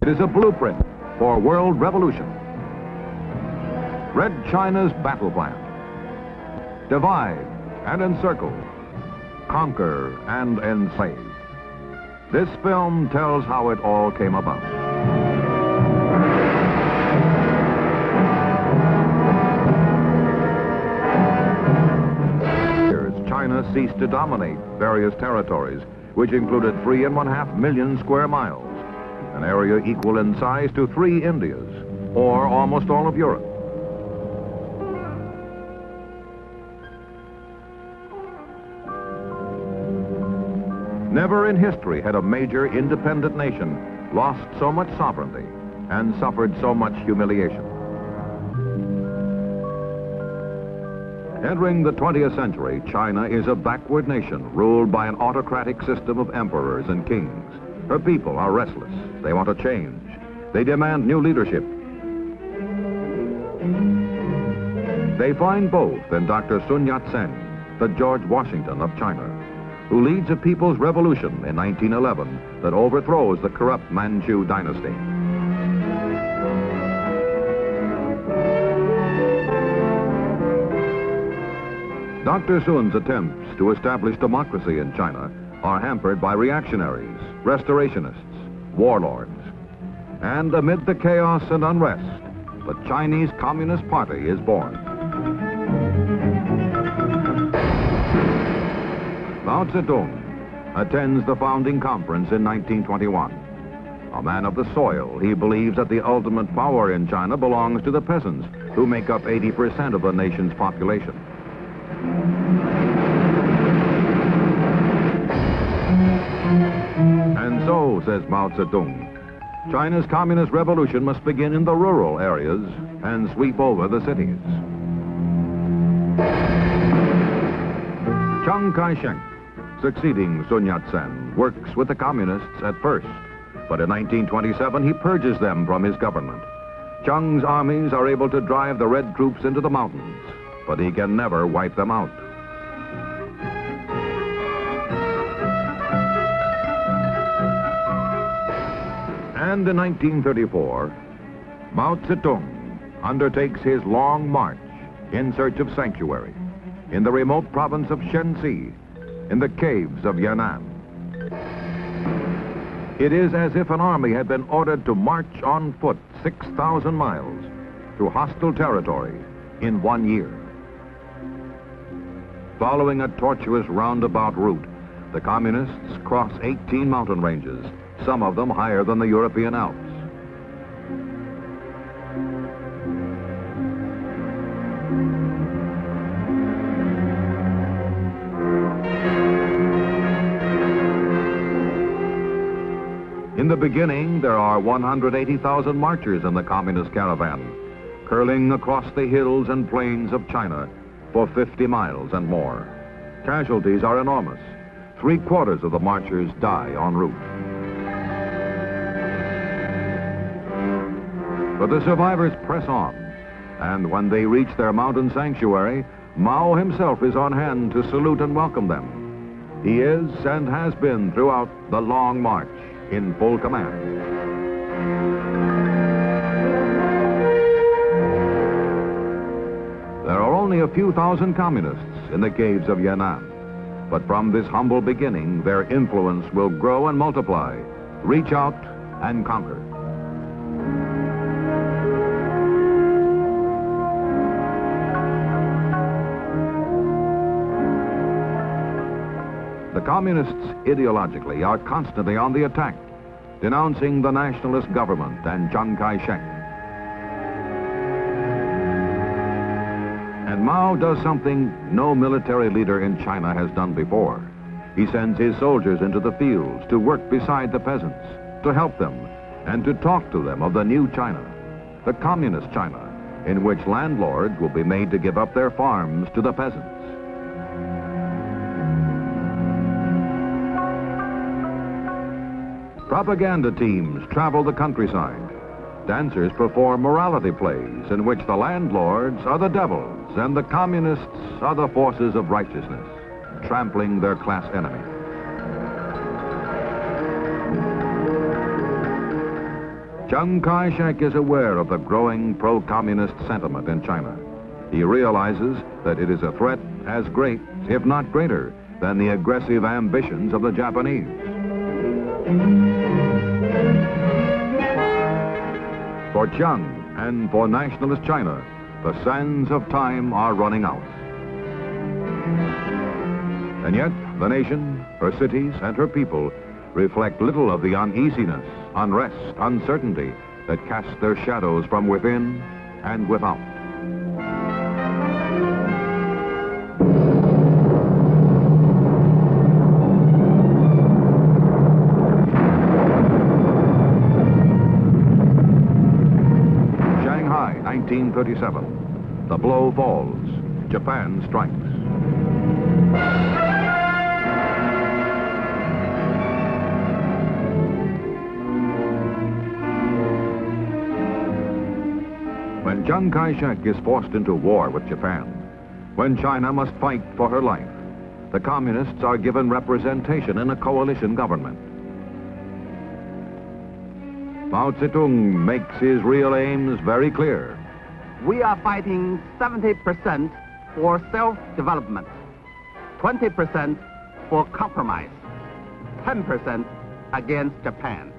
It is a blueprint for world revolution. Red China's battle plan. Divide and encircle. Conquer and enslave. This film tells how it all came about. China ceased to dominate various territories, which included 3.5 million square miles, an area equal in size to 3 Indias, or almost all of Europe. Never in history had a major independent nation lost so much sovereignty and suffered so much humiliation. Entering the 20th century, China is a backward nation ruled by an autocratic system of emperors and kings. Her people are restless. They want a change. They demand new leadership. They find both in Dr. Sun Yat-sen, the George Washington of China, who leads a people's revolution in 1911 that overthrows the corrupt Manchu dynasty. Dr. Sun's attempts to establish democracy in China are hampered by reactionaries, restorationists, warlords. And amid the chaos and unrest, the Chinese Communist Party is born. Mao Zedong attends the founding conference in 1921. A man of the soil, he believes that the ultimate power in China belongs to the peasants, who make up 80% of the nation's population. And so, says Mao Zedong, China's communist revolution must begin in the rural areas and sweep over the cities. Chiang Kai-shek, succeeding Sun Yat-sen, works with the communists at first, but in 1927 he purges them from his government. Chiang's armies are able to drive the red troops into the mountains, but he can never wipe them out. And in 1934, Mao Zedong undertakes his long march in search of sanctuary in the remote province of Shenxi, in the caves of Yan'an. It is as if an army had been ordered to march on foot 6,000 miles through hostile territory in 1 year. Following a tortuous roundabout route, the communists cross 18 mountain ranges, some of them higher than the European Alps. In the beginning, there are 180,000 marchers in the communist caravan, curling across the hills and plains of China for 50 miles and more. Casualties are enormous. 3/4 of the marchers die en route. But the survivors press on, and when they reach their mountain sanctuary, Mao himself is on hand to salute and welcome them. He is and has been throughout the long march in full command. There are only a few thousand communists in the caves of Yan'an, but from this humble beginning, their influence will grow and multiply, reach out and conquer. The communists ideologically are constantly on the attack, denouncing the nationalist government and Chiang Kai-shek. And Mao does something no military leader in China has done before. He sends his soldiers into the fields to work beside the peasants, to help them, and to talk to them of the new China, the communist China, in which landlords will be made to give up their farms to the peasants. Propaganda teams travel the countryside. Dancers perform morality plays in which the landlords are the devils and the communists are the forces of righteousness, trampling their class enemy. Chiang Kai-shek is aware of the growing pro-communist sentiment in China. He realizes that it is a threat as great, if not greater, than the aggressive ambitions of the Japanese. For Chiang and for nationalist China, the sands of time are running out. And yet, the nation, her cities, and her people reflect little of the uneasiness, unrest, uncertainty that cast their shadows from within and without. Shanghai, 1937. The blow falls. Japan strikes. When Chiang Kai-shek is forced into war with Japan, when China must fight for her life, the communists are given representation in a coalition government. Mao Zedong makes his real aims very clear. We are fighting 70% for self-development, 20% for compromise, 10% against Japan.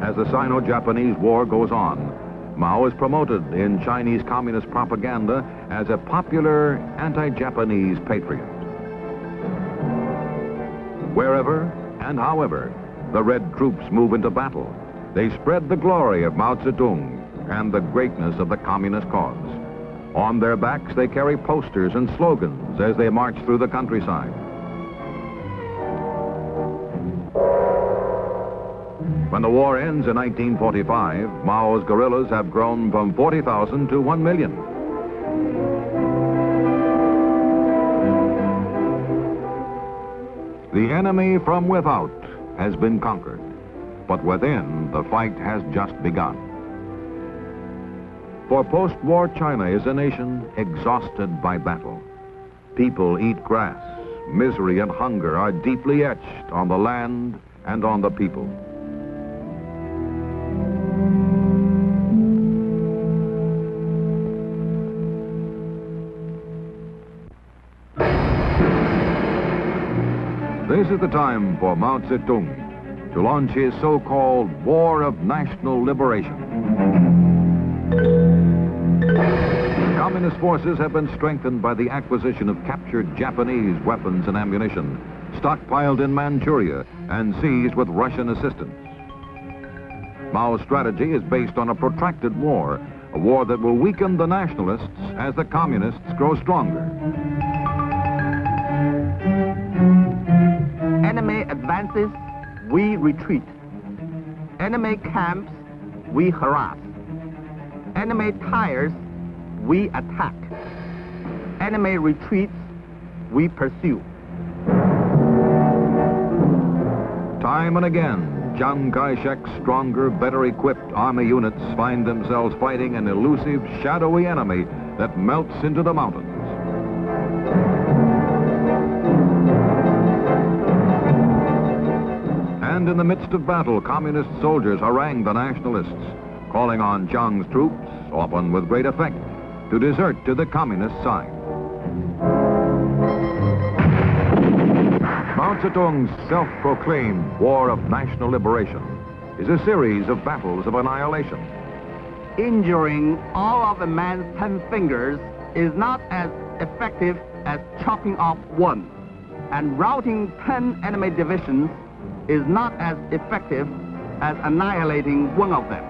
As the Sino-Japanese War goes on, Mao is promoted in Chinese communist propaganda as a popular anti-Japanese patriot. Wherever and however the Red troops move into battle, they spread the glory of Mao Zedong and the greatness of the communist cause. On their backs, they carry posters and slogans as they march through the countryside. When the war ends in 1945, Mao's guerrillas have grown from 40,000 to 1 million. The enemy from without has been conquered, but within, the fight has just begun. For post-war China is a nation exhausted by battle. People eat grass. Misery and hunger are deeply etched on the land and on the people. This is the time for Mao Zedong to launch his so-called War of National Liberation. Communist forces have been strengthened by the acquisition of captured Japanese weapons and ammunition, stockpiled in Manchuria and seized with Russian assistance. Mao's strategy is based on a protracted war, a war that will weaken the nationalists as the communists grow stronger. Enemy advances, we retreat. Enemy camps, we harass. Enemy tires, we attack. Enemy retreats, we pursue. Time and again, Chiang Kai-shek's stronger, better equipped army units find themselves fighting an elusive, shadowy enemy that melts into the mountains. And in the midst of battle, communist soldiers harangue the nationalists, calling on Chiang's troops, often with great effect, to desert to the communist side. Mao Zedong's self-proclaimed War of National Liberation is a series of battles of annihilation. Injuring all of a man's 10 fingers is not as effective as chopping off one, and routing 10 enemy divisions is not as effective as annihilating one of them.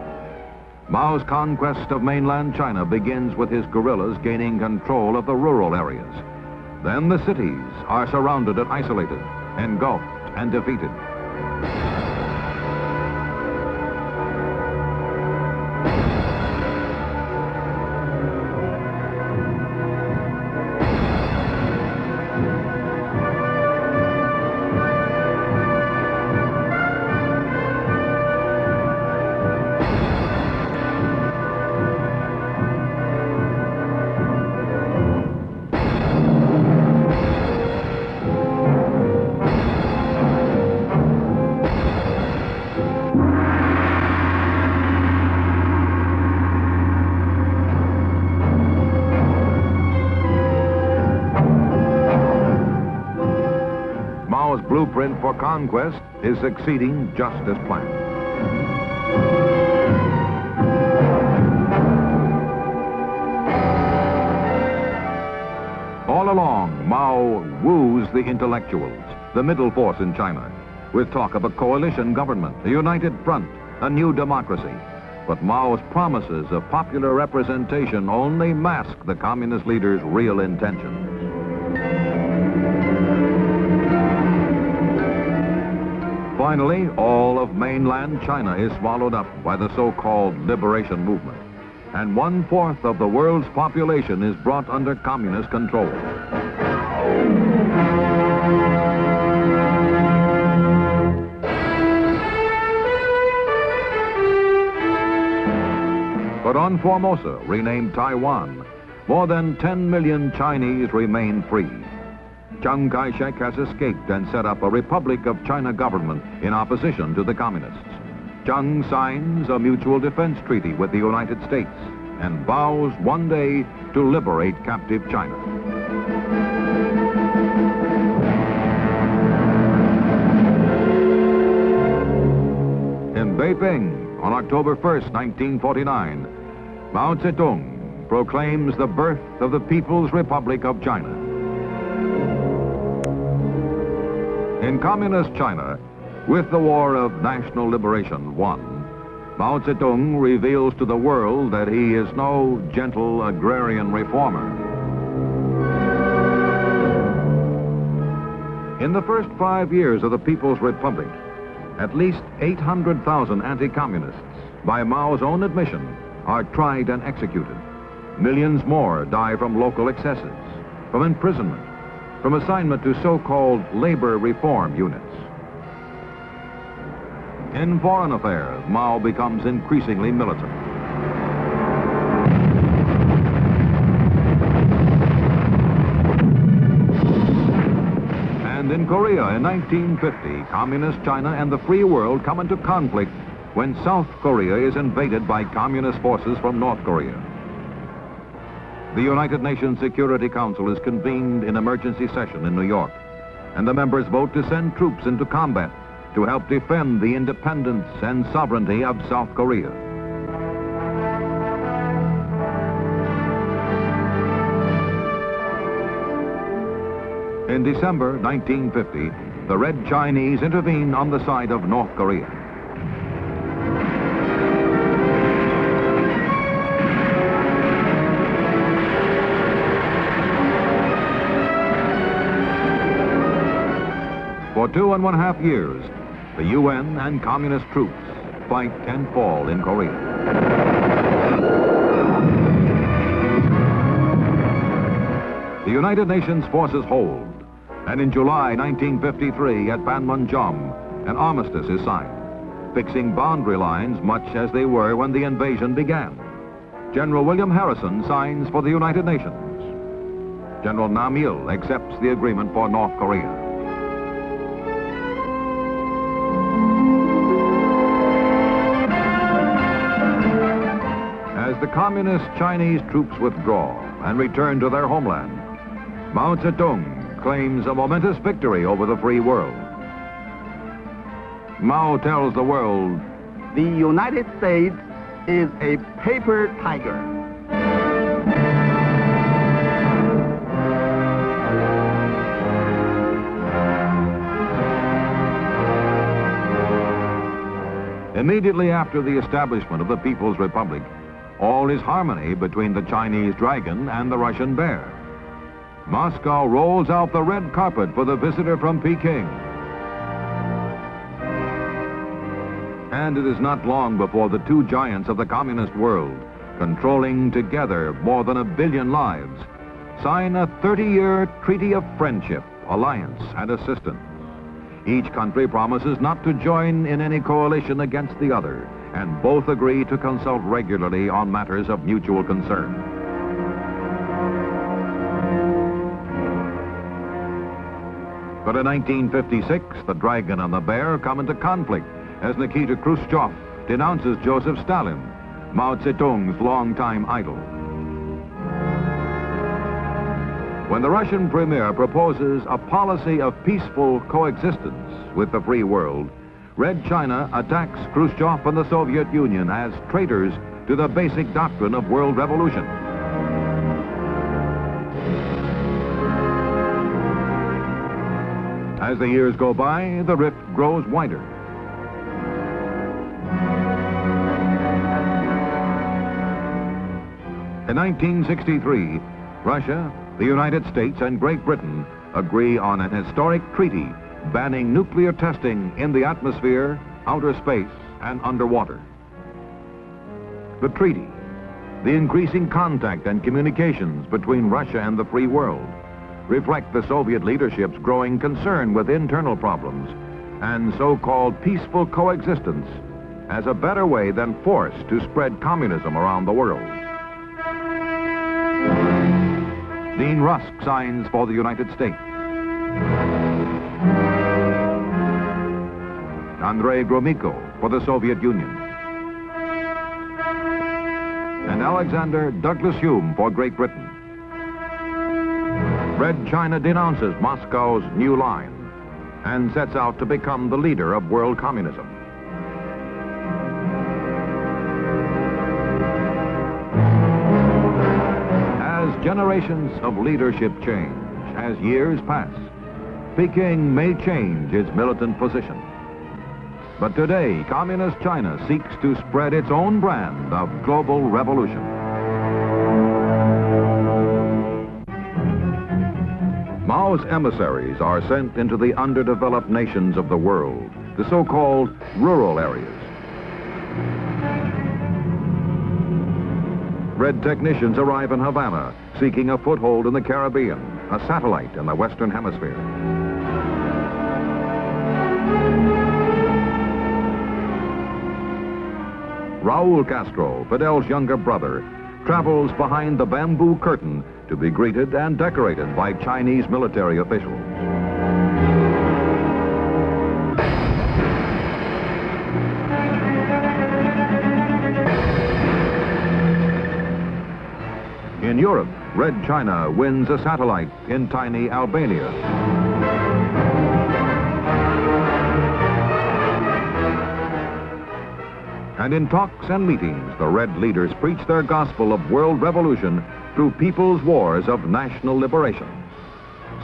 Mao's conquest of mainland China begins with his guerrillas gaining control of the rural areas. Then the cities are surrounded and isolated, engulfed and defeated. blueprint for conquest is succeeding just as planned. All along, Mao woos the intellectuals, the middle force in China, with talk of a coalition government, a united front, a new democracy. But Mao's promises of popular representation only mask the communist leader's real intentions. Finally, all of mainland China is swallowed up by the so-called liberation movement, and 1/4 of the world's population is brought under communist control. But on Formosa, renamed Taiwan, more than 10 million Chinese remain free. Chiang Kai-shek has escaped and set up a Republic of China government in opposition to the communists. Chiang signs a mutual defense treaty with the United States and vows one day to liberate captive China. In Beiping, on October 1st, 1949, Mao Zedong proclaims the birth of the People's Republic of China. In communist China, with the War of National Liberation won, Mao Zedong reveals to the world that he is no gentle agrarian reformer. In the first 5 years of the People's Republic, at least 800,000 anti-communists, by Mao's own admission, are tried and executed. Millions more die from local excesses, from imprisonment, from assignment to so-called labor reform units. In foreign affairs, Mao becomes increasingly militant. And in Korea in 1950, Communist China and the free world come into conflict when South Korea is invaded by communist forces from North Korea. The United Nations Security Council is convened in emergency session in New York, and the members vote to send troops into combat to help defend the independence and sovereignty of South Korea. In December 1950, the Red Chinese intervene on the side of North Korea. For 2.5 years, the UN and communist troops fight and fall in Korea. The United Nations forces hold, and in July 1953 at Panmunjom, an armistice is signed, fixing boundary lines much as they were when the invasion began. General William Harrison signs for the United Nations. General Nam Il accepts the agreement for North Korea. As the communist Chinese troops withdraw and return to their homeland, Mao Zedong claims a momentous victory over the free world. Mao tells the world, "The United States is a paper tiger." Immediately after the establishment of the People's Republic, all is harmony between the Chinese dragon and the Russian bear. Moscow rolls out the red carpet for the visitor from Peking. And it is not long before the two giants of the communist world, controlling together more than 1 billion lives, sign a 30-year treaty of friendship, alliance, and assistance. Each country promises not to join in any coalition against the other, and both agree to consult regularly on matters of mutual concern. But in 1956, the dragon and the bear come into conflict as Nikita Khrushchev denounces Joseph Stalin, Mao Zedong's longtime idol. When the Russian premier proposes a policy of peaceful coexistence with the free world, Red China attacks Khrushchev and the Soviet Union as traitors to the basic doctrine of world revolution. As the years go by, the rift grows wider. In 1963, Russia, the United States, and Great Britain agree on an historic treaty banning nuclear testing in the atmosphere, outer space, and underwater. The treaty, the increasing contact and communications between Russia and the free world, reflect the Soviet leadership's growing concern with internal problems and so-called peaceful coexistence as a better way than force to spread communism around the world. Dean Rusk signs for the United States. Andrei Gromyko for the Soviet Union. And Alexander Douglas Hume for Great Britain. Red China denounces Moscow's new line and sets out to become the leader of world communism. As generations of leadership change, as years pass, Peking may change its militant position. But today, Communist China seeks to spread its own brand of global revolution. Mao's emissaries are sent into the underdeveloped nations of the world, the so-called rural areas. Red technicians arrive in Havana, seeking a foothold in the Caribbean, a satellite in the Western Hemisphere. Raul Castro, Fidel's younger brother, travels behind the bamboo curtain to be greeted and decorated by Chinese military officials. In Europe, Red China wins a satellite in tiny Albania. And in talks and meetings, the Red leaders preach their gospel of world revolution through people's wars of national liberation.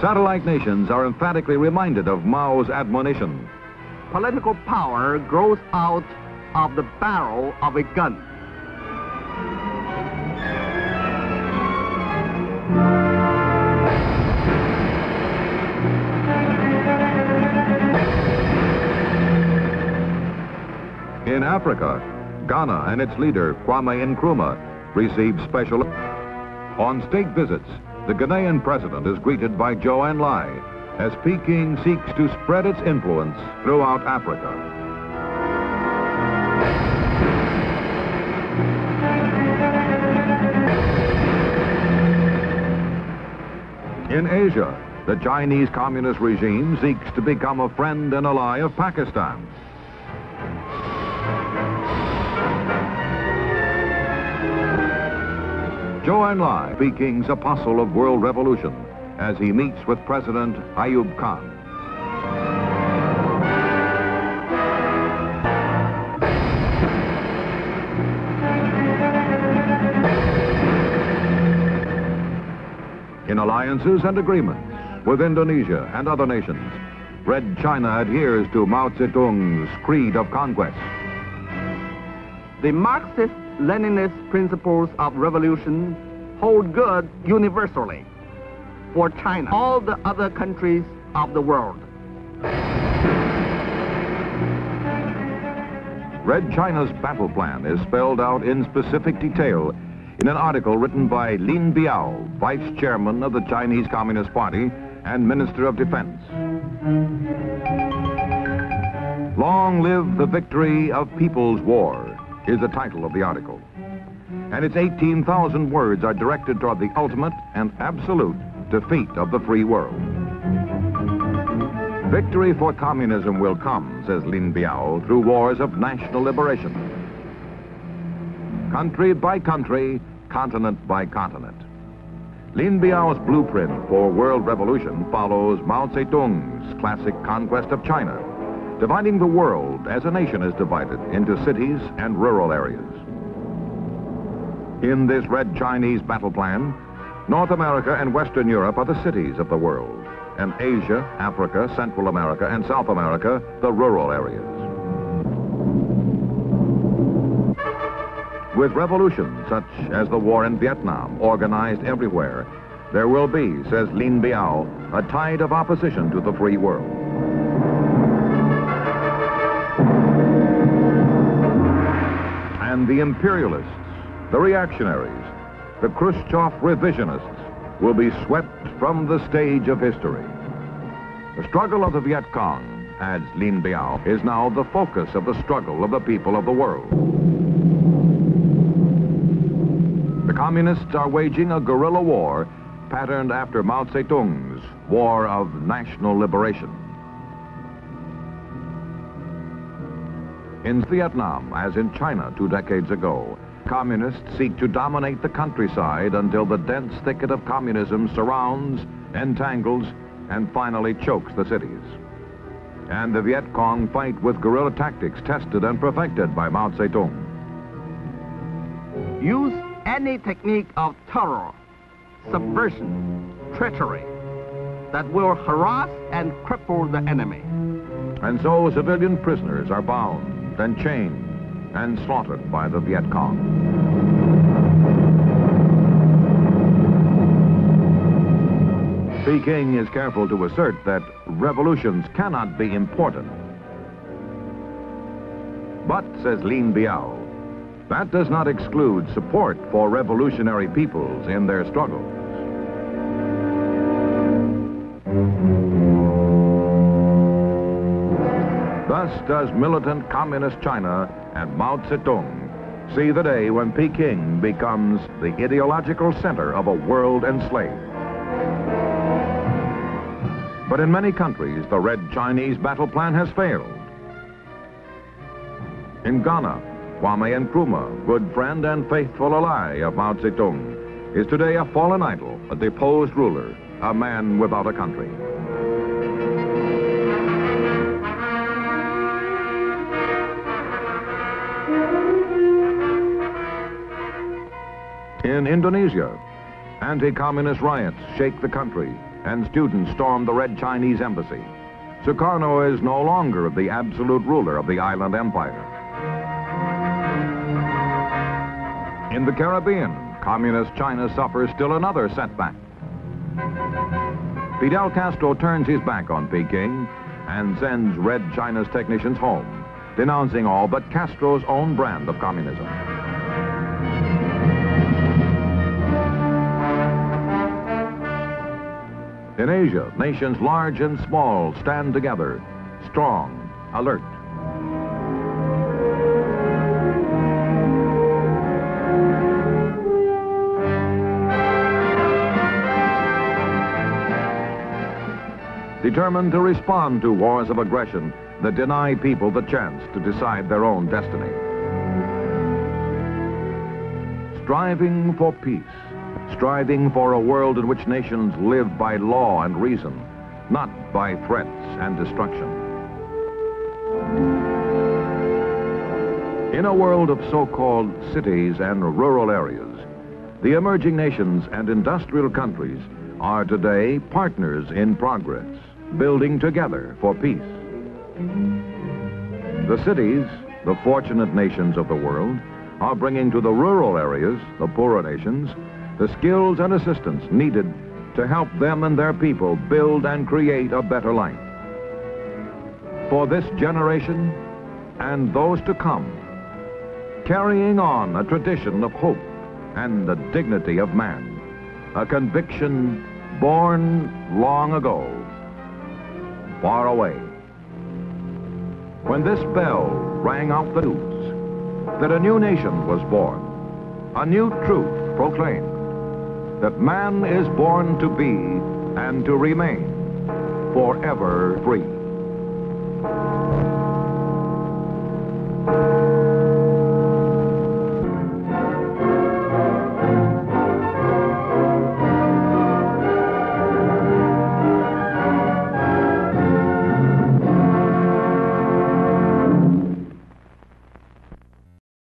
Satellite nations are emphatically reminded of Mao's admonition. Political power grows out of the barrel of a gun. In Africa, Ghana and its leader, Kwame Nkrumah, received special... On state visits, the Ghanaian president is greeted by Zhou Enlai as Peking seeks to spread its influence throughout Africa. In Asia, the Chinese Communist regime seeks to become a friend and ally of Pakistan. Zhou Enlai, Peking's apostle of world revolution, as he meets with President Ayub Khan. In alliances and agreements with Indonesia and other nations, Red China adheres to Mao Zedong's creed of conquest. The Marxist-Leninist principles of revolution hold good universally for China, all the other countries of the world. Red China's battle plan is spelled out in specific detail in an article written by Lin Biao, Vice Chairman of the Chinese Communist Party and Minister of Defense. Long live the victory of People's War is the title of the article. And its 18,000 words are directed toward the ultimate and absolute defeat of the free world. Victory for communism will come, says Lin Biao, through wars of national liberation. Country by country, continent by continent. Lin Biao's blueprint for world revolution follows Mao Zedong's classic conquest of China, dividing the world as a nation is divided into cities and rural areas. In this Red Chinese battle plan, North America and Western Europe are the cities of the world, and Asia, Africa, Central America, and South America, the rural areas. With revolutions such as the war in Vietnam organized everywhere, there will be, says Lin Biao, a tide of opposition to the free world. And the imperialists, the reactionaries, the Khrushchev revisionists will be swept from the stage of history. The struggle of the Viet Cong, adds Lin Biao, is now the focus of the struggle of the people of the world. The communists are waging a guerrilla war patterned after Mao Zedong's War of National Liberation. In Vietnam, as in China 2 decades ago, communists seek to dominate the countryside until the dense thicket of communism surrounds, entangles, and finally chokes the cities. And the Viet Cong fight with guerrilla tactics tested and perfected by Mao Zedong. Use any technique of terror, subversion, treachery that will harass and cripple the enemy. And so civilian prisoners are bound and chained and slaughtered by the Viet Cong. Peking is careful to assert that revolutions cannot be important. But, says Lin Biao, that does not exclude support for revolutionary peoples in their struggles. Thus does militant communist China and Mao Zedong see the day when Peking becomes the ideological center of a world enslaved. But in many countries, the Red Chinese battle plan has failed. In Ghana, Kwame Nkrumah, good friend and faithful ally of Mao Zedong, is today a fallen idol, a deposed ruler, a man without a country. In Indonesia, anti-communist riots shake the country, and students storm the Red Chinese embassy. Sukarno is no longer the absolute ruler of the island empire. In the Caribbean, communist China suffers still another setback. Fidel Castro turns his back on Peking and sends Red China's technicians home, denouncing all but Castro's own brand of communism. In Asia, nations large and small stand together, strong, alert. Determined to respond to wars of aggression that deny people the chance to decide their own destiny. Striving for peace. Striving for a world in which nations live by law and reason, not by threats and destruction. In a world of so-called cities and rural areas, the emerging nations and industrial countries are today partners in progress, building together for peace. The cities, the fortunate nations of the world, are bringing to the rural areas, the poorer nations, the skills and assistance needed to help them and their people build and create a better life. For this generation and those to come, carrying on a tradition of hope and the dignity of man, a conviction born long ago, far away. When this bell rang out the news that a new nation was born, a new truth proclaimed, that man is born to be and to remain forever free.